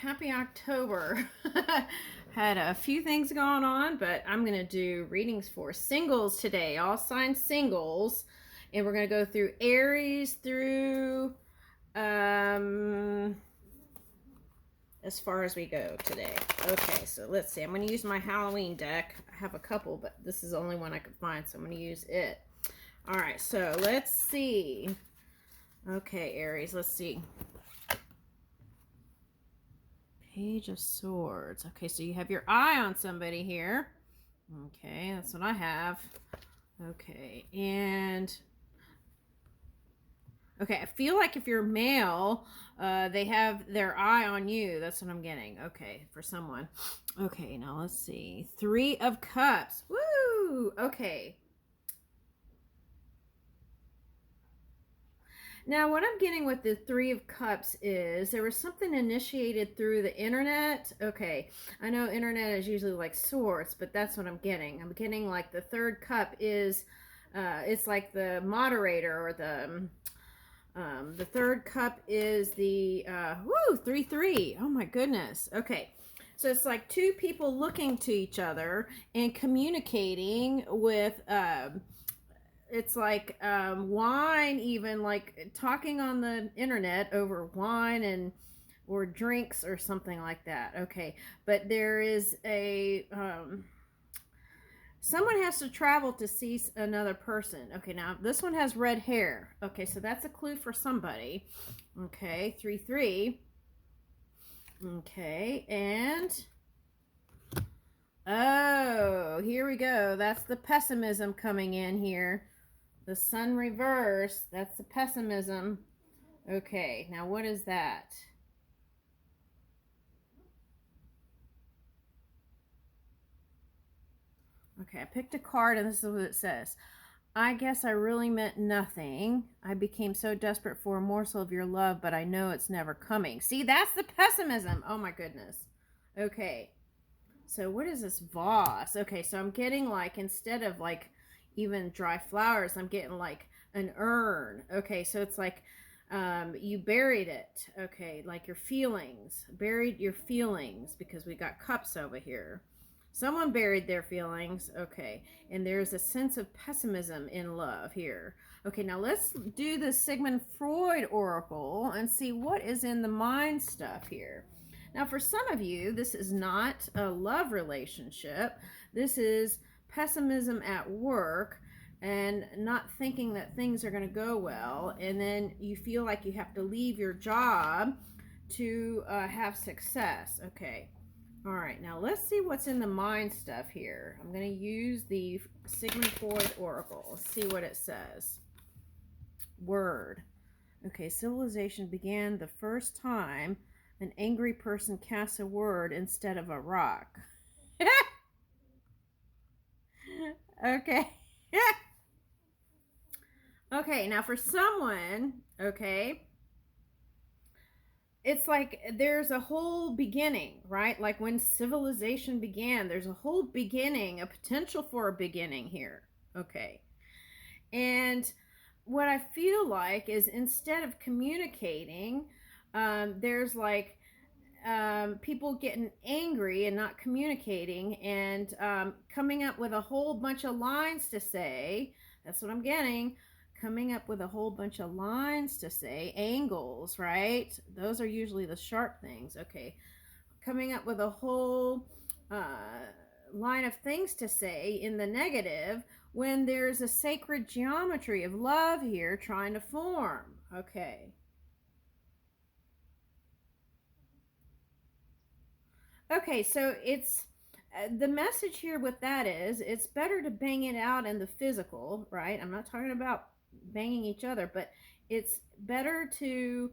happy October. Had a few things going on, but I'm going to do readings for singles today, all sign singles. And we're going to go through Aries through as far as we go today. Okay, so let's see. I'm going to use my Halloween deck. I have a couple, but this is the only one I could find, so I'm going to use it. All right, so let's see. Okay, Aries, let's see. Page of Swords. Okay, so you have your eye on somebody here. Okay, that's what I have. Okay, and okay, I feel like if you're male, they have their eye on you. That's what I'm getting. Okay, for someone. Okay, now let's see. 3 of Cups. Woo! Okay. Now, what I'm getting with the 3 of Cups is there was something initiated through the internet. Okay, I know internet is usually like swords, but that's what I'm getting. I'm getting like the 3rd cup is, it's like the moderator or the 3rd cup is the, 3-3. Oh my goodness. Okay. So it's like 2 people looking to each other and communicating with, it's like wine, even like talking on the internet over wine and or drinks or something like that. Okay, but there is a someone has to travel to see another person. Okay, now this one has red hair. Okay, so that's a clue for somebody. Okay, 3-3. Okay, and oh, here we go. That's the pessimism coming in here. The sun reverse, that's the pessimism. Okay, now what is that? Okay, I picked a card and this is what it says. I guess I really meant nothing. I became so desperate for a morsel of your love, but I know it's never coming. See, that's the pessimism. Oh my goodness. Okay, so what is this vase? Okay, so I'm getting like, instead of like even dry flowers, I'm getting like an urn. Okay, so it's like you buried it. Okay, like your feelings, buried your feelings, because we got cups over here. Someone buried their feelings. Okay, and there's a sense of pessimism in love here. Okay, now let's do the Sigmund Freud oracle and see what is in the mind stuff here. Now, for some of you, this is not a love relationship. This is pessimism at work and not thinking that things are going to go well. And then you feel like you have to leave your job to have success. Okay. All right. Now, let's see what's in the mind stuff here. I'm going to use the Sigmund Freud oracle. Let's see what it says. Word. Okay. Civilization began the first time an angry person casts a word instead of a rock. Okay. Okay, now for someone, okay, it's like there's a whole beginning, right? Like when civilization began, there's a whole beginning, a potential for a beginning here. Okay. And what I feel like is, instead of communicating, there's like people getting angry and not communicating and coming up with a whole bunch of lines to say. That's what I'm getting. Coming up with a whole bunch of lines to say. Angles, right? Those are usually the sharp things. Okay. Coming up with a whole line of things to say in the negative, when there's a sacred geometry of love here trying to form. Okay. Okay, so it's the message here with that is it's better to bang it out in the physical, right? I'm not talking about banging each other, but it's better to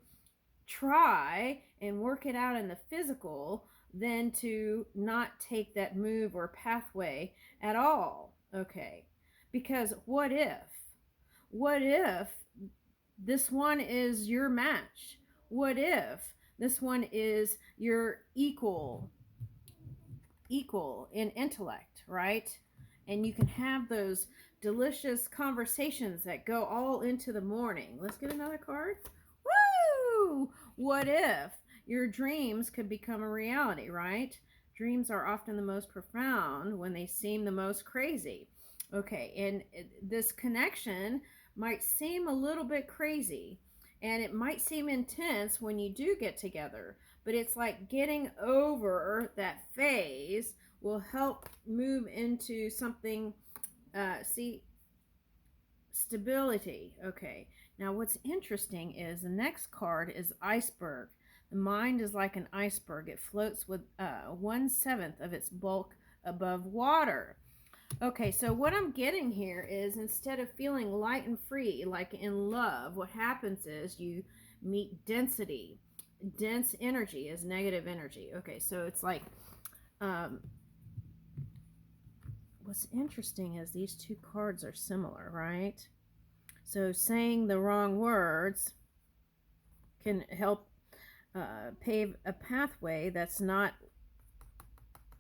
try and work it out in the physical than to not take that move or pathway at all. Okay, because what if? What if this one is your match? What if this one is your equal in intellect, right? And you can have those delicious conversations that go all into the morning. Let's get another card. Woo! What if your dreams could become a reality, right? Dreams are often the most profound when they seem the most crazy. Okay, and this connection might seem a little bit crazy, and it might seem intense when you do get together, but it's like getting over that phase will help move into something. See, stability. Okay. Now, what's interesting is the next card is iceberg. The mind is like an iceberg. It floats with 1/7 of its bulk above water. Okay, so what I'm getting here is instead of feeling light and free, like in love, what happens is you meet density. Dense energy is negative energy. Okay, so it's like, um, what's interesting is these two cards are similar, right? So saying the wrong words can help pave a pathway that's not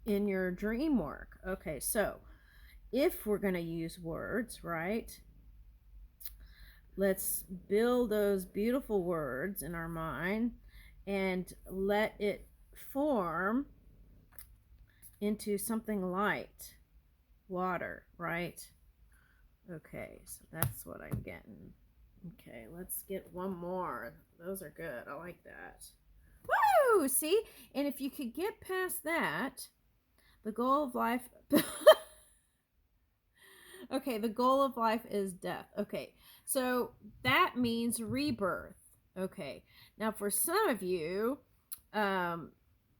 in your dream work. Okay, so if we're going to use words, right, let's build those beautiful words in our mind and let it form into something light, water, right? Okay, so that's what I'm getting. Okay, let's get one more. Those are good. I like that. Woo! See? And if you could get past that, the goal of life. Okay, the goal of life is death. Okay, so that means rebirth. Okay, now for some of you, um,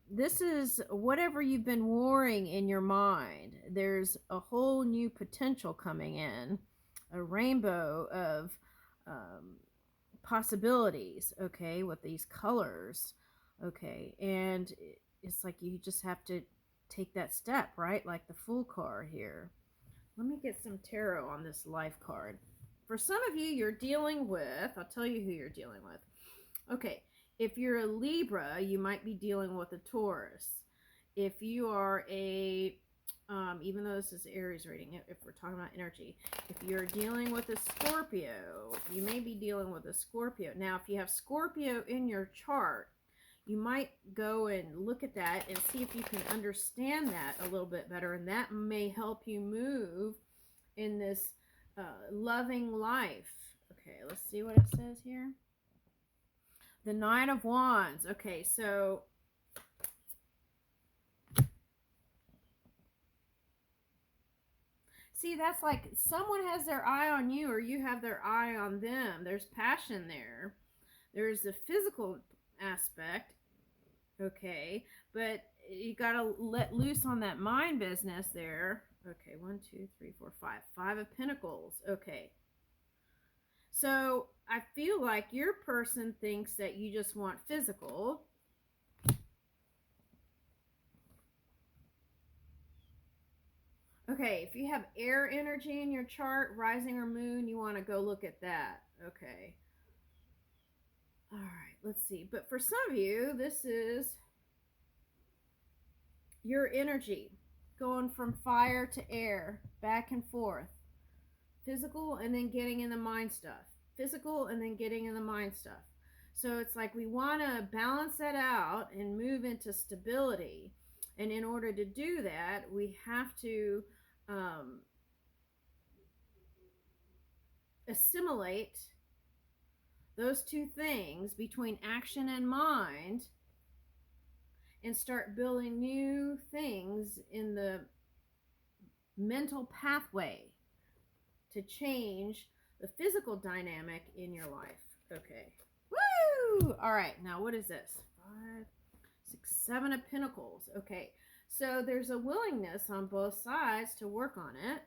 this is whatever you've been warring in your mind. There's a whole new potential coming in, a rainbow of um, possibilities, okay, with these colors, okay, and it's like you just have to take that step, right? Like the Fool card here. Let me get some tarot on this life card. For some of you, you're dealing with, I'll tell you who you're dealing with. Okay, if you're a Libra, you might be dealing with a Taurus. If you are a, even though this is Aries reading, if we're talking about energy, if you're dealing with a Scorpio, you may be dealing with a Scorpio. Now, if you have Scorpio in your chart, you might go and look at that and see if you can understand that a little bit better, and that may help you move in this loving life. Okay, let's see what it says here. The Nine of Wands. Okay, so see, that's like someone has their eye on you or you have their eye on them. There's passion there. There's the physical aspect, okay, but you got to let loose on that mind business there. Okay, 1, 2, 3, 4, 5. 5 of Pentacles. Okay. So I feel like your person thinks that you just want physical. Okay, if you have air energy in your chart, rising or moon, you want to go look at that. Okay. All right, let's see. But for some of you, this is your energy going from fire to air, back and forth. Physical and then getting in the mind stuff. Physical and then getting in the mind stuff. So it's like we want to balance that out and move into stability. And in order to do that, we have to assimilate those two things between action and mind and start building new things in the mental pathway to change the physical dynamic in your life. Okay. Woo! All right. Now, what is this? 5, 6, 7 of Pentacles. Okay. So there's a willingness on both sides to work on it.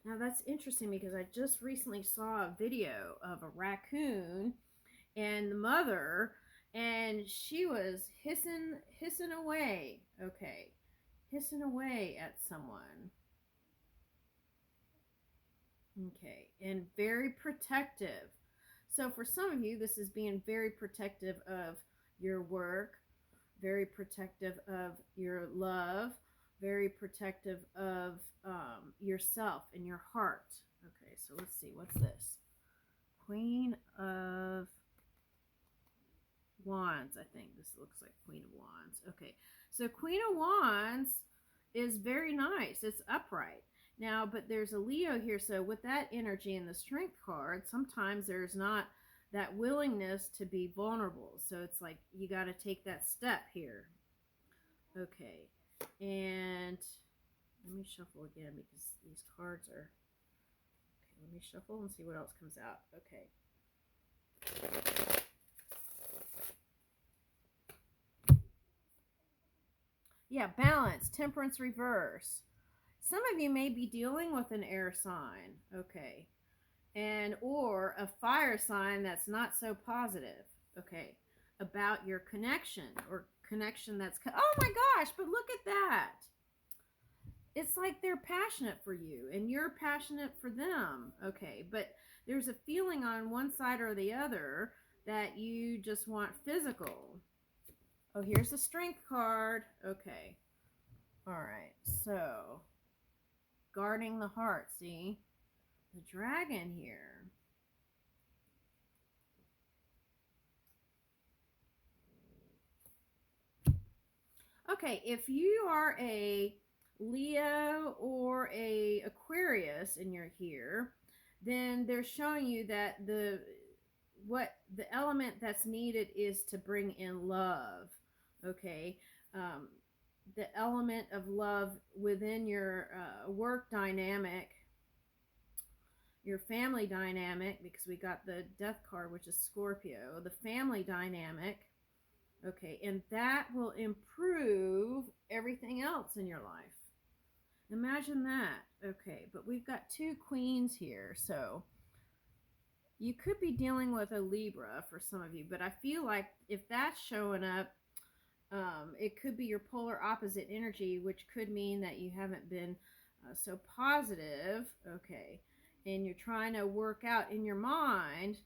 Now, that's interesting because I just recently saw a video of a raccoon and the mother, and she was hissing away. Okay. Hissing away at someone. Okay, and very protective. So for some of you, this is being very protective of your work, very protective of your love, very protective of yourself and your heart. Okay, so let's see, what's this? Queen of Wands, I think. This looks like Queen of Wands. Okay, so Queen of Wands is very nice. It's upright. Now, but there's a Leo here, so with that energy in the Strength card, sometimes there's not that willingness to be vulnerable. So it's like you got to take that step here. Okay, and let me shuffle again because these cards are... Okay, let me shuffle and see what else comes out. Okay. Yeah, balance, temperance reverse. Some of you may be dealing with an air sign, okay, and or a fire sign that's not so positive, okay, about your connection or connection that's... Oh my gosh, but look at that. It's like they're passionate for you and you're passionate for them, okay, but there's a feeling on one side or the other that you just want physical. Oh, here's the Strength card. Okay. All right. So, guarding the heart. See? The dragon here. Okay. If you are a Leo or a Aquarius and you're here, then they're showing you that the element that's needed is to bring in love. Okay. The element of love within your work dynamic, your family dynamic, because we got the death card, which is Scorpio, the family dynamic, okay, and that will improve everything else in your life. Imagine that. Okay, but we've got two queens here, so you could be dealing with a Libra for some of you, but I feel like if that's showing up, it could be your polar opposite energy, which could mean that you haven't been so positive, okay, and you're trying to work out in your mind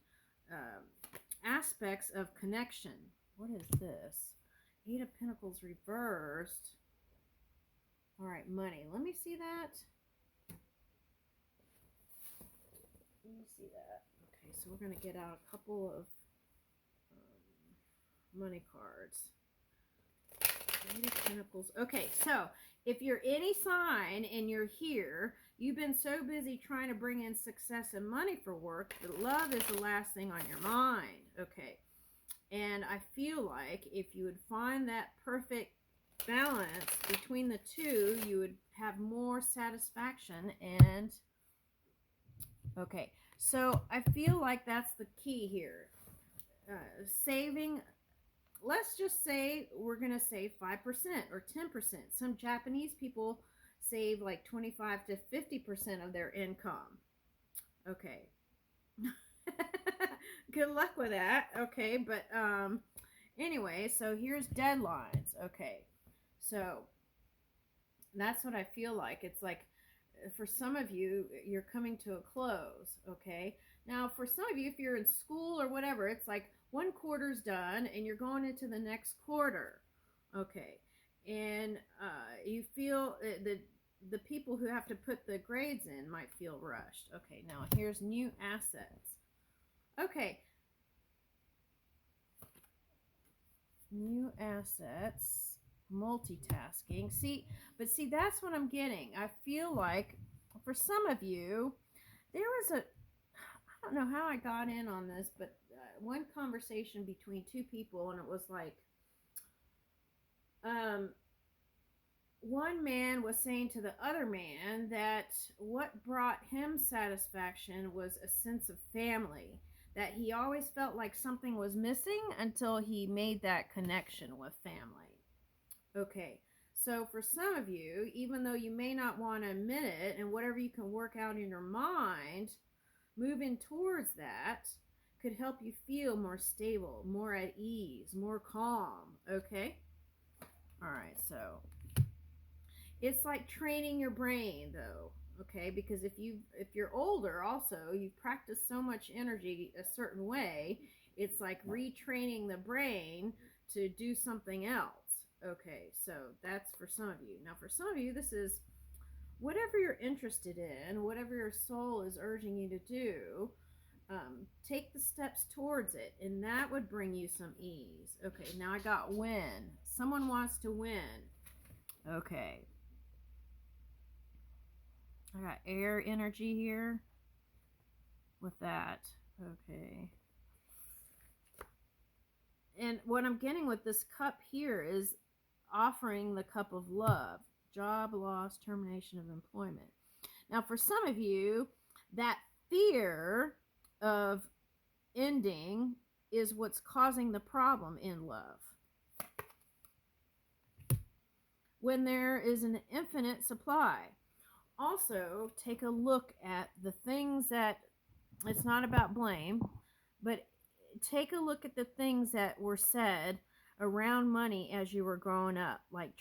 aspects of connection. What is this? Eight of Pentacles reversed. All right, money. Let me see that. Let me see that. Okay, so we're going to get out a couple of money cards. Eight of Pentacles. Okay, so if you're any sign and you're here, you've been so busy trying to bring in success and money for work that love is the last thing on your mind. Okay, and I feel like if you would find that perfect balance between the two, you would have more satisfaction. And okay, so I feel like that's the key here. Saving, let's just say we're going to save 5% or 10%. Some Japanese people save like 25 to 50% of their income. Okay. Good luck with that. Okay, but anyway, so here's deadlines. Okay. So that's what I feel like. It's like for some of you, you're coming to a close, okay? Now, for some of you, if you're in school or whatever, it's like one quarter's done and you're going into the next quarter, okay? And you feel the people who have to put the grades in might feel rushed. Okay, now here's new assets. Okay. New assets. Multitasking. See, that's what I'm getting. I feel like for some of you, there was I don't know how I got in on this, but one conversation between two people, and it was like, one man was saying to the other man that what brought him satisfaction was a sense of family, that he always felt like something was missing until he made that connection with family. Okay, so for some of you, even though you may not want to admit it, and whatever you can work out in your mind, moving towards that could help you feel more stable, more at ease, more calm, okay? All right, so it's like training your brain, though, okay? Because if you're older also, you've practiced so much energy a certain way, it's like retraining the brain to do something else. Okay, so that's for some of you. Now, for some of you, this is whatever you're interested in, whatever your soul is urging you to do. Take the steps towards it, and that would bring you some ease. Okay, now I got win. Someone wants to win. Okay. I got air energy here with that. Okay. And what I'm getting with this cup here is offering the cup of love. Job loss, termination of employment. Now, for some of you, that fear of ending is what's causing the problem in love. When there is an infinite supply. Also, take a look at the things that, it's not about blame, but take a look at the things that were said around money as you were growing up. Like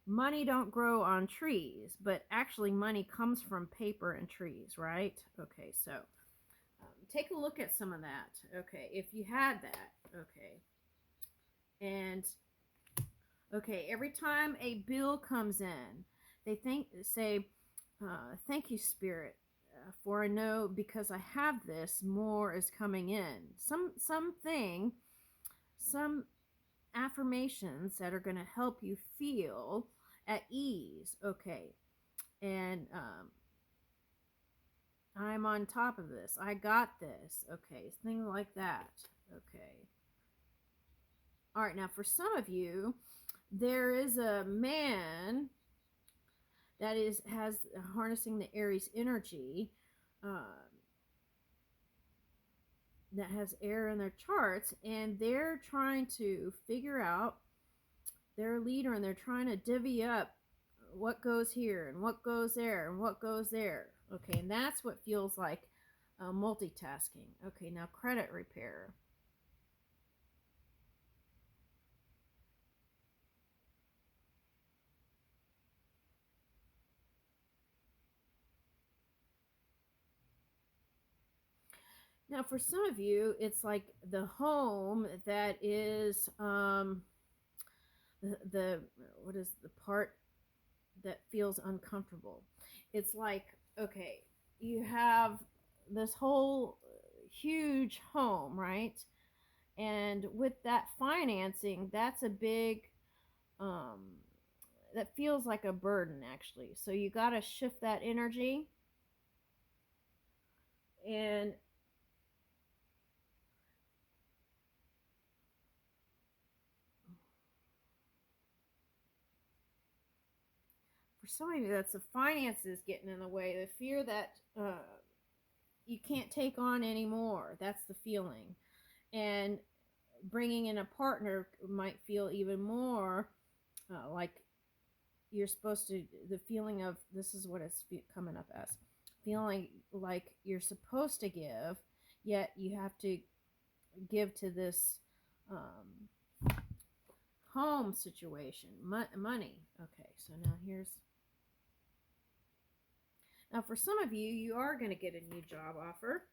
money don't grow on trees, but actually money comes from paper and trees, right? Okay, so take a look at some of that. Okay, if you had that. Okay. And okay, every time a bill comes in, they say, thank you, Spirit, for I know because I have this, more is coming in. Some affirmations that are going to help you feel at ease. Okay, and I'm on top of this. I got this. Okay, things like that. Okay. All right, now for some of you, there is a man that has harnessing the Aries energy, uh, that has air in their charts, and they're trying to figure out their leader, and they're trying to divvy up what goes here and what goes there and what goes there. Okay, and that's what feels like multitasking. Okay, now credit repair. Now, for some of you, it's like the home that is the what is the part that feels uncomfortable. It's like, okay, you have this whole huge home, right? And with that financing, that's a big, um, that feels like a burden actually. So you got to shift that energy. And for some of you, that's the finances getting in the way, the fear that you can't take on anymore. That's the feeling. And bringing in a partner might feel even more like you're supposed to, the feeling of, this is what it's coming up as, feeling like you're supposed to give, yet you have to give to this home situation, money. Okay, so now for some of you, you are going to get a new job offer,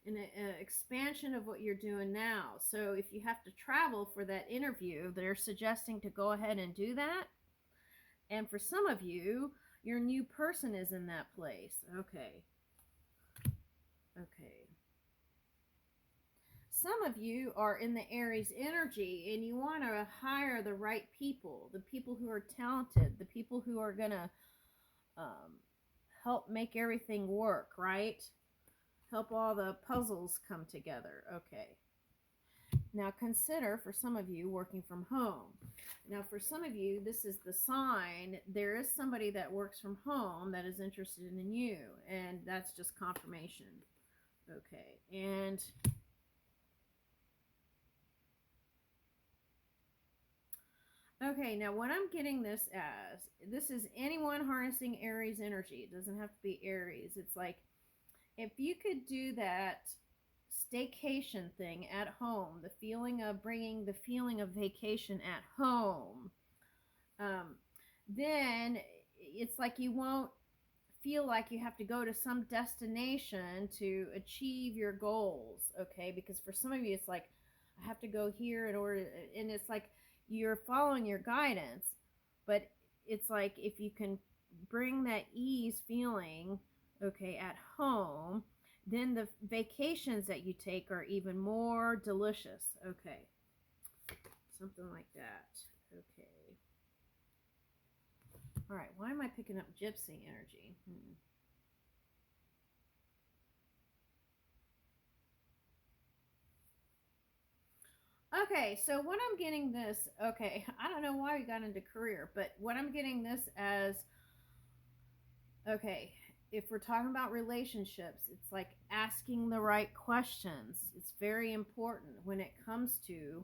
an expansion of what you're doing now. So if you have to travel for that interview, they're suggesting to go ahead and do that. And for some of you, your new person is in that place. Okay. Okay. Some of you are in the Aries energy and you want to hire the right people, the people who are talented, the people who are going to help make everything work, right? Help all the puzzles come together. Okay. Now consider, for some of you, working from home. Now for some of you, this is the sign. There is somebody that works from home that is interested in you, and that's just confirmation. Okay, and okay, now what I'm getting this as, this is anyone harnessing Aries energy. It doesn't have to be Aries. It's like, if you could do that staycation thing at home, the feeling of bringing the feeling of vacation at home, then it's like you won't feel like you have to go to some destination to achieve your goals, okay? Because for some of you, it's like, I have to go here in order, and it's like you're following your guidance, but it's like if you can bring that ease feeling okay, at home, then the vacations that you take are even more delicious. Okay, something like that. Okay. All right, why am I picking up gypsy energy? Okay, so what I'm getting this, okay, I don't know why we got into career, but what I'm getting this as, okay, if we're talking about relationships, it's like asking the right questions. It's very important when it comes to,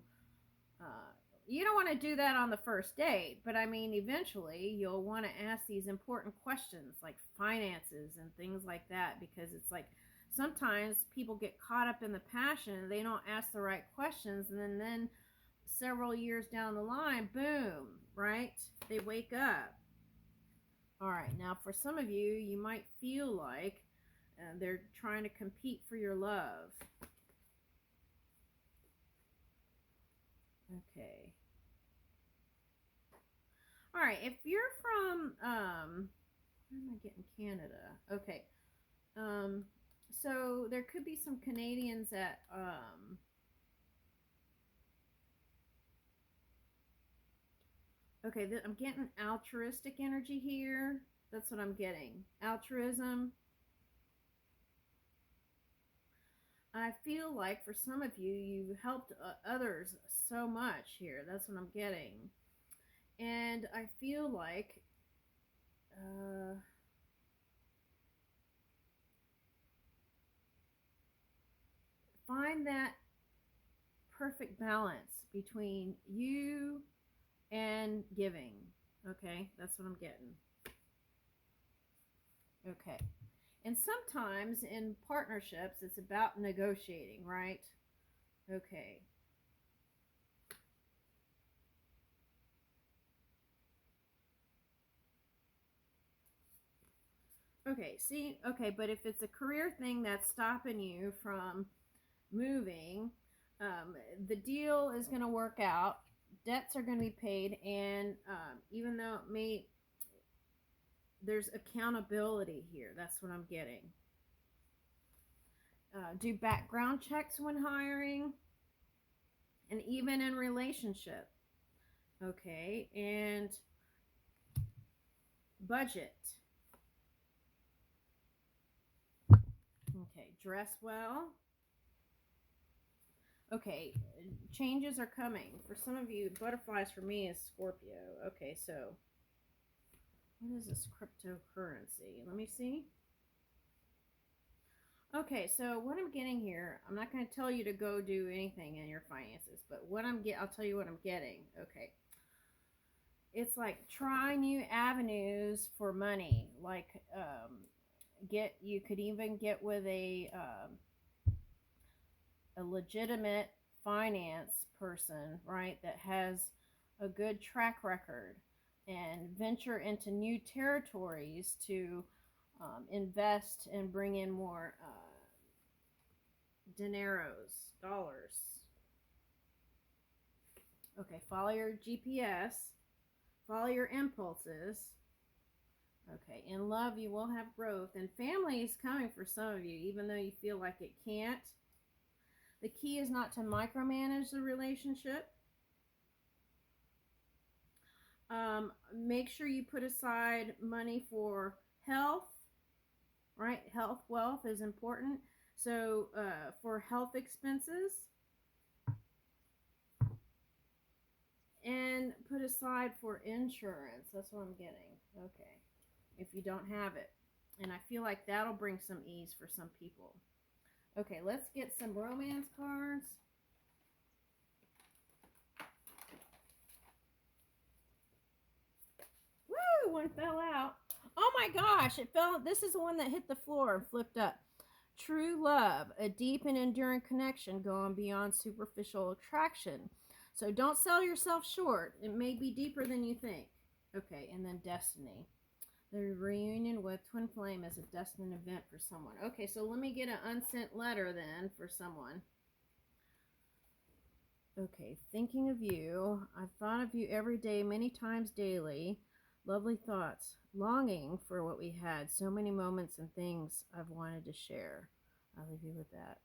uh, you don't want to do that on the first date, but I mean, eventually you'll want to ask these important questions like finances and things like that, because it's like sometimes people get caught up in the passion and they don't ask the right questions, and then several years down the line, boom, right? They wake up. All right, now for some of you, you might feel like they're trying to compete for your love. Okay. All right, if you're from, where am I getting Canada? Okay. Um, so there could be some Canadians that, okay, I'm getting altruistic energy here. That's what I'm getting. Altruism. I feel like for some of you, you've helped others so much here. That's what I'm getting. And I feel like uh, find that perfect balance between you and giving. Okay, that's what I'm getting. Okay. And sometimes in partnerships, it's about negotiating, right? Okay. Okay, see, okay, but if it's a career thing that's stopping you from moving, the deal is going to work out. Debts are going to be paid, and even though it may, there's accountability here. That's what I'm getting. Do background checks when hiring, and even in relationship. Okay, and budget. Okay, dress well. Okay, changes are coming. For some of you, butterflies for me is Scorpio. Okay, so what is this cryptocurrency? Let me see. Okay, so what I'm getting here, I'm not going to tell you to go do anything in your finances, but I'll tell you what I'm getting. Okay. It's like try new avenues for money. Like you could even get with a legitimate finance person, right, that has a good track record, and venture into new territories to invest and bring in more dineros, dollars. Okay, follow your GPS, follow your impulses. Okay, in love, you will have growth, and family is coming for some of you, even though you feel like it can't. The key is not to micromanage the relationship. Make sure you put aside money for health, right? Health, wealth is important. So, for health expenses, and put aside for insurance. That's what I'm getting. Okay. If you don't have it. And I feel like that'll bring some ease for some people. Okay, let's get some romance cards. Woo! One fell out. Oh my gosh, it fell. This is the one that hit the floor and flipped up. True love, a deep and enduring connection going beyond superficial attraction. So don't sell yourself short. It may be deeper than you think. Okay, and then destiny. The reunion with twin flame is a destined event for someone. Okay, so let me get an unsent letter then for someone. Okay, thinking of you. I've thought of you every day, many times daily. Lovely thoughts. Longing for what we had. So many moments and things I've wanted to share. I'll leave you with that.